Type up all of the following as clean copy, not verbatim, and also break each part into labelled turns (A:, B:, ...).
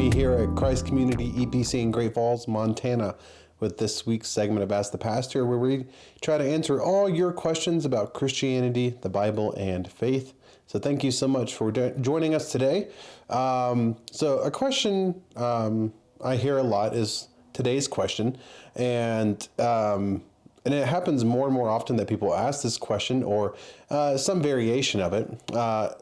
A: me here at Christ Community EPC in Great Falls, Montana, with this week's segment of Ask the Pastor, where we try to answer all your questions about Christianity, the Bible, and faith. So thank you so much for joining us today. So a question I hear a lot is today's question, and it happens more and more often that people ask this question or some variation of it,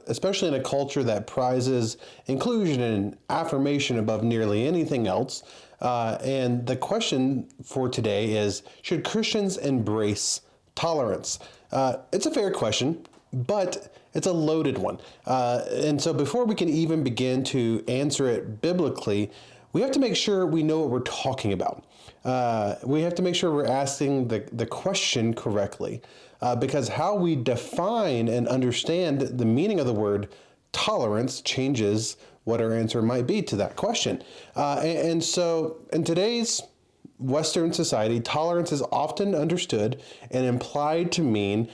A: especially in a culture that prizes inclusion and affirmation above nearly anything else. And the question for today is, should Christians embrace tolerance? It's a fair question, but it's a loaded one. And so before we can even begin to answer it biblically, we have to make sure we know what we're talking about. We have to make sure we're asking the question correctly, because how we define and understand the meaning of the word tolerance changes what our answer might be to that question. And so in today's Western society, tolerance is often understood and implied to mean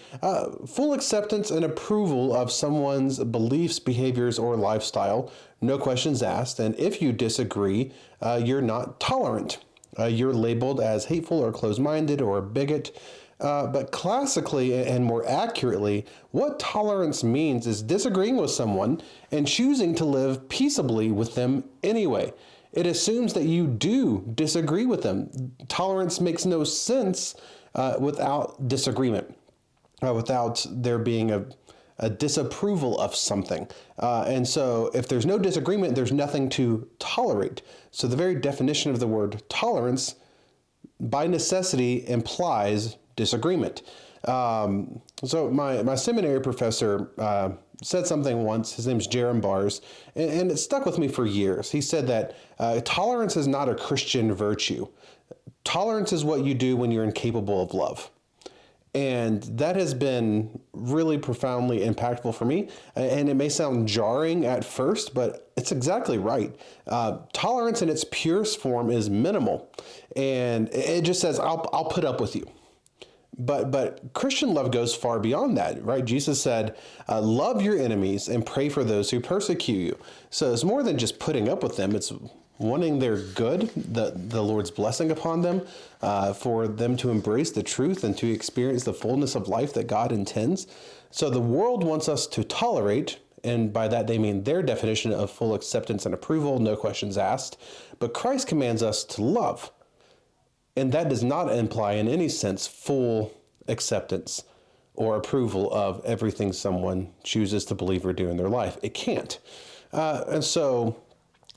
A: full acceptance and approval of someone's beliefs, behaviors, or lifestyle, no questions asked. And if you disagree, you're not tolerant. You're labeled as hateful or closed-minded or a bigot. But classically and more accurately, what tolerance means is disagreeing with someone and choosing to live peaceably with them anyway. It assumes that you do disagree with them. Tolerance makes no sense without disagreement, without there being a disapproval of something. And so if there's no disagreement, there's nothing to tolerate. So the very definition of the word tolerance, by necessity, implies disagreement. So my seminary professor said something once. His name's Jerem Bars, and it stuck with me for years. He said that tolerance is not a Christian virtue. Tolerance is what you do when you're incapable of love. And that has been really profoundly impactful for me. And it may sound jarring at first, but it's exactly right. Tolerance in its purest form is minimal. And it just says, I'll put up with you. But Christian love goes far beyond that, right? Jesus said, love your enemies and pray for those who persecute you. So it's more than just putting up with them. It's wanting their good, the Lord's blessing upon them, for them to embrace the truth and to experience the fullness of life that God intends. So the world wants us to tolerate, and by that they mean their definition of full acceptance and approval, no questions asked. But Christ commands us to love. And that does not imply in any sense full acceptance or approval of everything someone chooses to believe or do in their life. It can't. And so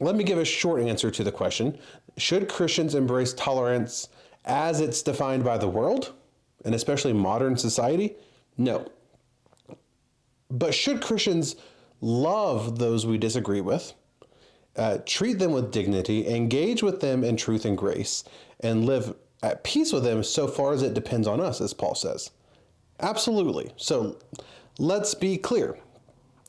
A: let me give a short answer to the question. Should Christians embrace tolerance as it's defined by the world, and especially modern society? No. But should Christians love those we disagree with, treat them with dignity, engage with them in truth and grace, and live at peace with them so far as it depends on us, as Paul says? Absolutely. So let's be clear.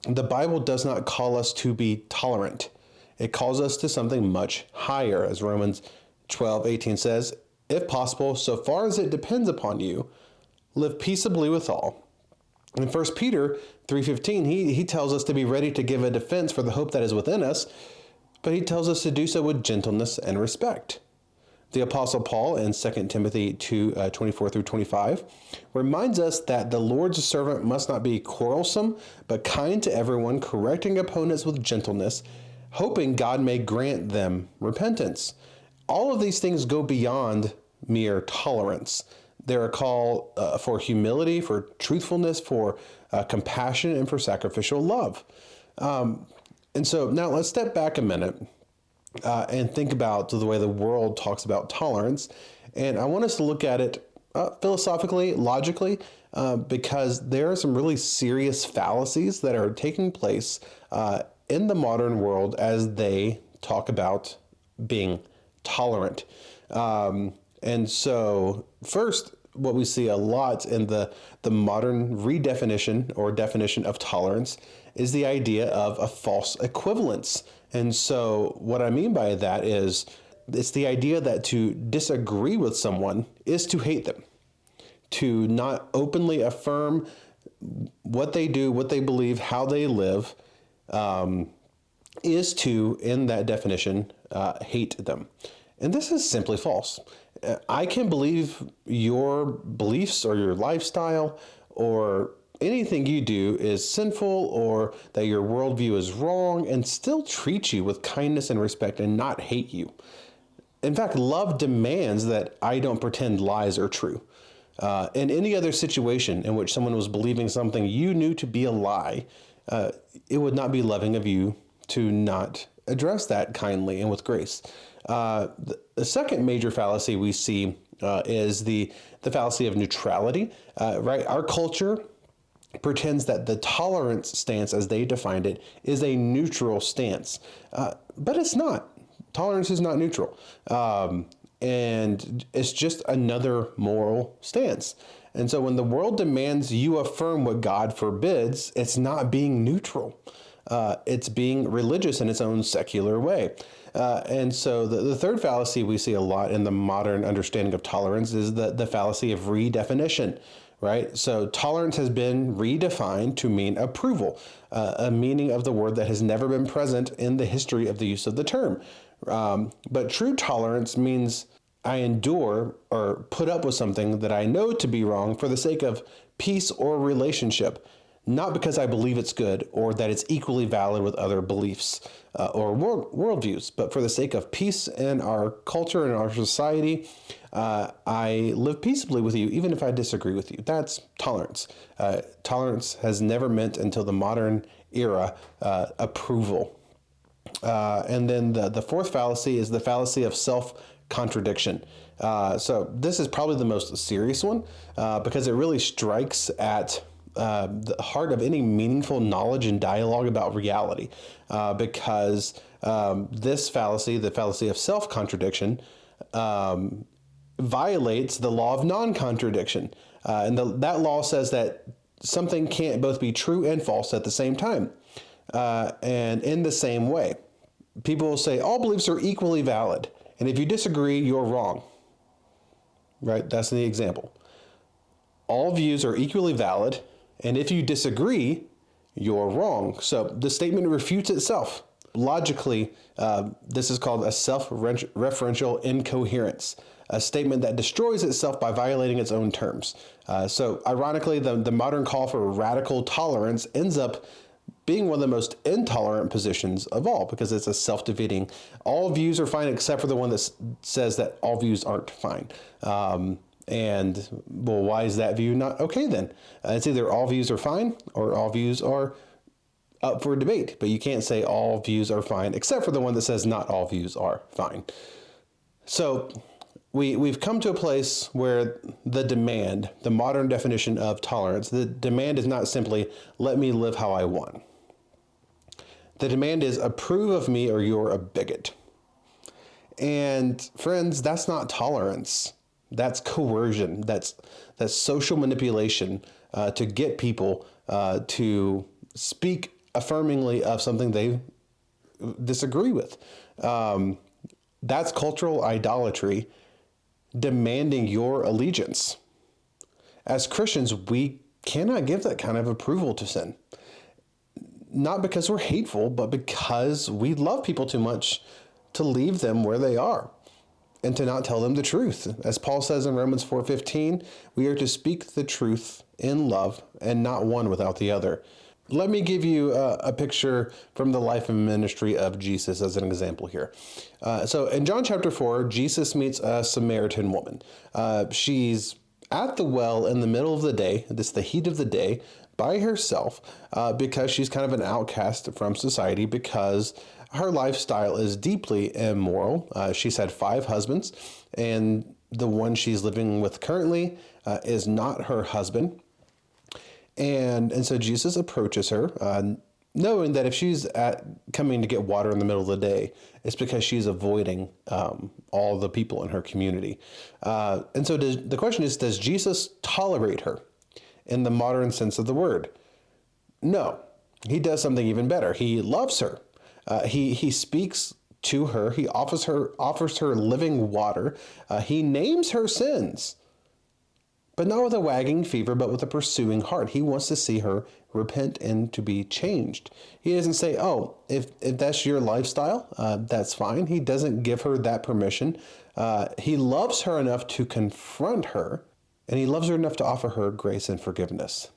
A: The Bible does not call us to be tolerant. It calls us to something much higher, as Romans 12:18 says, if possible, so far as it depends upon you, live peaceably with all. In 1 Peter 3:15, he tells us to be ready to give a defense for the hope that is within us, but he tells us to do so with gentleness and respect. The Apostle Paul in 2 Timothy 2:24 through 25 reminds us that the Lord's servant must not be quarrelsome, but kind to everyone, correcting opponents with gentleness, hoping God may grant them repentance. All of these things go beyond mere tolerance. They're a call for humility, for truthfulness, for compassion, and for sacrificial love. And so now let's step back a minute and think about the way the world talks about tolerance. And I want us to look at it philosophically, logically, because there are some really serious fallacies that are taking place in the modern world as they talk about being tolerant. And so first, what we see a lot in the modern redefinition or definition of tolerance is the idea of a false equivalence. And so what I mean by that is it's the idea that to disagree with someone is to hate them, to not openly affirm what they do, what they believe, how they live, is to, in that definition, hate them. And this is simply false. I can believe your beliefs or your lifestyle or anything you do is sinful or that your worldview is wrong and still treat you with kindness and respect and not hate you. In fact, love demands that I don't pretend lies are true. In any other situation in which someone was believing something you knew to be a lie, it would not be loving of you to not address that kindly and with grace. The second major fallacy we see is the fallacy of neutrality. Right? Our culture pretends that the tolerance stance, as they defined it, is a neutral stance, but it's not. Tolerance is not neutral. And it's just another moral stance. And so when the world demands you affirm what God forbids, it's not being neutral. It's being religious in its own secular way. And so the third fallacy we see a lot in the modern understanding of tolerance is the fallacy of redefinition, right? So tolerance has been redefined to mean approval, a meaning of the word that has never been present in the history of the use of the term. But true tolerance means I endure or put up with something that I know to be wrong for the sake of peace or relationship, not because I believe it's good or that it's equally valid with other beliefs or worldviews, but for the sake of peace in our culture and our society. I live peaceably with you, even if I disagree with you. That's tolerance. Tolerance has never meant until the modern era approval. And then the fourth fallacy is the fallacy of self-contradiction. So this is probably the most serious one because it really strikes at the heart of any meaningful knowledge and dialogue about reality. Because this fallacy, the fallacy of self-contradiction, violates the law of non-contradiction. And that law says that something can't both be true and false at the same time. And in the same way, people will say all beliefs are equally valid. And if you disagree, you're wrong. Right? That's the example. All views are equally valid. And if you disagree, you're wrong. So the statement refutes itself. Logically, this is called a self-referential incoherence, a statement that destroys itself by violating its own terms. So ironically, the modern call for radical tolerance ends up being one of the most intolerant positions of all because it's a self-defeating. All views are fine except for the one that says that all views aren't fine. And well, why is that view not okay then? It's either all views are fine or all views are up for debate, but you can't say all views are fine except for the one that says not all views are fine. So we've come to a place where the demand, the modern definition of tolerance, the demand is not simply let me live how I want. The demand is approve of me or you're a bigot. And friends, that's not tolerance. That's coercion. That's social manipulation to get people to speak affirmingly of something they disagree with. That's cultural idolatry, demanding your allegiance. As Christians, we cannot give that kind of approval to sin. Not because we're hateful, but because we love people too much to leave them where they are and to not tell them the truth. As Paul says in Romans 4:15, we are to speak the truth in love and not one without the other. Let me give you a picture from the life and ministry of Jesus as an example here. So in John chapter 4, Jesus meets a Samaritan woman. She's at the well in the middle of the day, this is the heat of the day, by herself because she's kind of an outcast from society because her lifestyle is deeply immoral. She's had 5 husbands, and the one she's living with currently is not her husband. And so Jesus approaches her, knowing that if she's coming to get water in the middle of the day, it's because she's avoiding all the people in her community. And so the question is, does Jesus tolerate her in the modern sense of the word? No, he does something even better. He loves her. He speaks to her. He offers her living water. He names her sins. but not with a wagging fever, but with a pursuing heart. He wants to see her repent and to be changed. He doesn't say, oh, if that's your lifestyle, that's fine. He doesn't give her that permission. He loves her enough to confront her, and he loves her enough to offer her grace and forgiveness.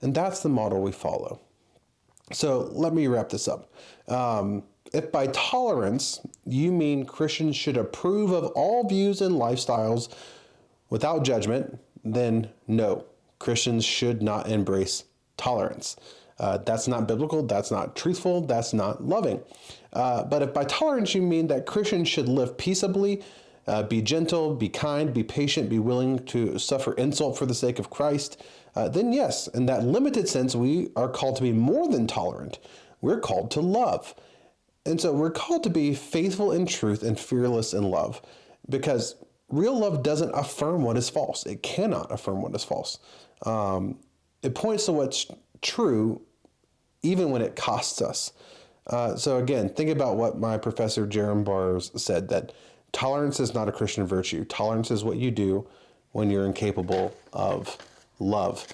A: And that's the model we follow. So let me wrap this up. If by tolerance you mean Christians should approve of all views and lifestyles without judgment, then no, Christians should not embrace tolerance. That's not biblical, that's not truthful, that's not loving. But if by tolerance you mean that Christians should live peaceably, be gentle, be kind, be patient, be willing to suffer insult for the sake of Christ, then yes, in that limited sense, we are called to be more than tolerant. We're called to love. And so we're called to be faithful in truth and fearless in love, because real love doesn't affirm what is false. It cannot affirm what is false. It points to what's true, even when it costs us. So again, think about what my professor, Jerem Barrows, said, that tolerance is not a Christian virtue. Tolerance is what you do when you're incapable of love.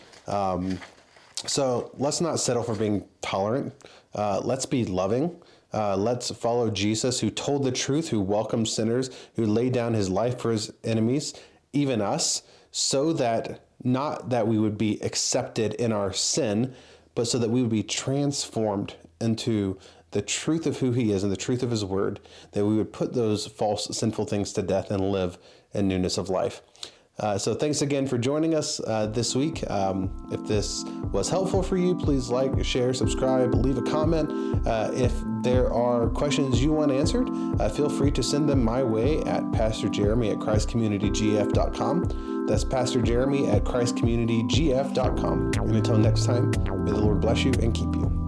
A: So let's not settle for being tolerant. Let's be loving. Let's follow Jesus, who told the truth, who welcomed sinners, who laid down his life for his enemies, even us, so that not that we would be accepted in our sin, but so that we would be transformed into the truth of who he is and the truth of his word, that we would put those false, sinful things to death and live in newness of life. So thanks again for joining us this week. If this was helpful for you, please like, share, subscribe, leave a comment. If there are questions you want answered, feel free to send them my way at Pastor Jeremy at ChristCommunityGF.com. That's Pastor Jeremy at ChristCommunityGF.com. And until next time, may the Lord bless you and keep you.